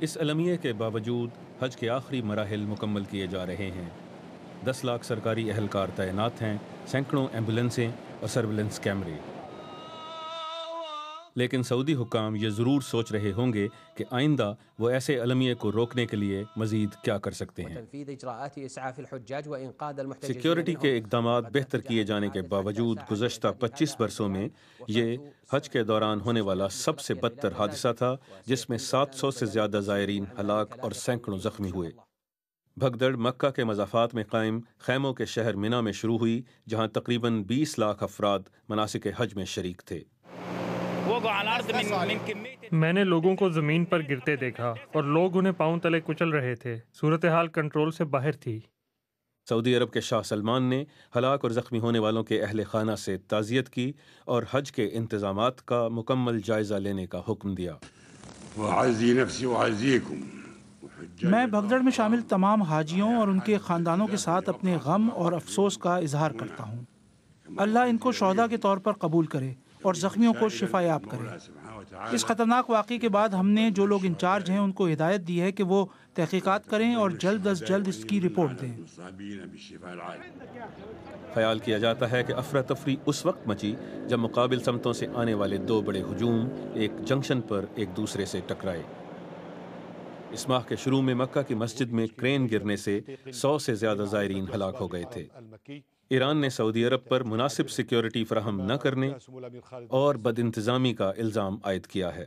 اس المیے کے باوجود حج کے آخری مراحل مکمل کیے جا رہے ہیں۔ 10 لاکھ سرکاری اہلکار تعینات ہیں، سینکڑوں ایمبولینسیں اور سرویلنس کیمرے۔ لیکن سعودی حکام یہ ضرور سوچ رہے ہوں گے کہ آئندہ وہ ایسے المیے کو روکنے کے لیے مزید کیا کر سکتے ہیں۔ سیکیورٹی کے اقدامات بہتر کیے جانے کے باوجود گزشتہ 25 برسوں میں یہ حج کے دوران ہونے والا سب سے بدتر حادثہ تھا، جس میں 700 سے زیادہ زائرین ہلاک اور سینکڑوں زخمی ہوئے۔ بھگدڑ مکہ کے مضافات میں قائم خیموں کے شہر منا میں شروع ہوئی، جہاں تقریباً 20 لاکھ افراد مناسک حج میں شریک تھے۔ میں نے لوگوں کو زمین پر گرتے دیکھا اور لوگ انہیں پاؤں تلے کچل رہے تھے۔ صورتحال کنٹرول سے باہر تھی۔ سعودی عرب کے شاہ سلمان نے ہلاک اور زخمی ہونے والوں کے اہل خانہ سے تعزیت کی اور حج کے انتظامات کا مکمل جائزہ لینے کا حکم دیا۔ میں بھگدڑ میں شامل تمام حاجیوں اور ان کے خاندانوں کے ساتھ اپنے غم اور افسوس کا اظہار کرتا ہوں۔ اللہ ان کو شہداء کے طور پر قبول کرے اور زخمیوں کو شفا یاب کرے۔ اس خطرناک واقعے کے بعد ہم نے جو لوگ انچارج ہیں ان کو ہدایت دی ہے کہ وہ تحقیقات کریں اور جلد از جلد اس کی رپورٹ دیں۔ خیال کیا جاتا ہے کہ افراتفری اس وقت مچی جب مقابل سمتوں سے آنے والے دو بڑے ہجوم ایک جنکشن پر ایک دوسرے سے ٹکرائے۔ اس ماہ کے شروع میں مکہ کی مسجد میں کرین گرنے سے 100 سے زیادہ زائرین ہلاک ہو گئے تھے۔ ایران نے سعودی عرب پر مناسب سیکیورٹی فراہم نہ کرنے اور بد انتظامی کا الزام عائد کیا ہے۔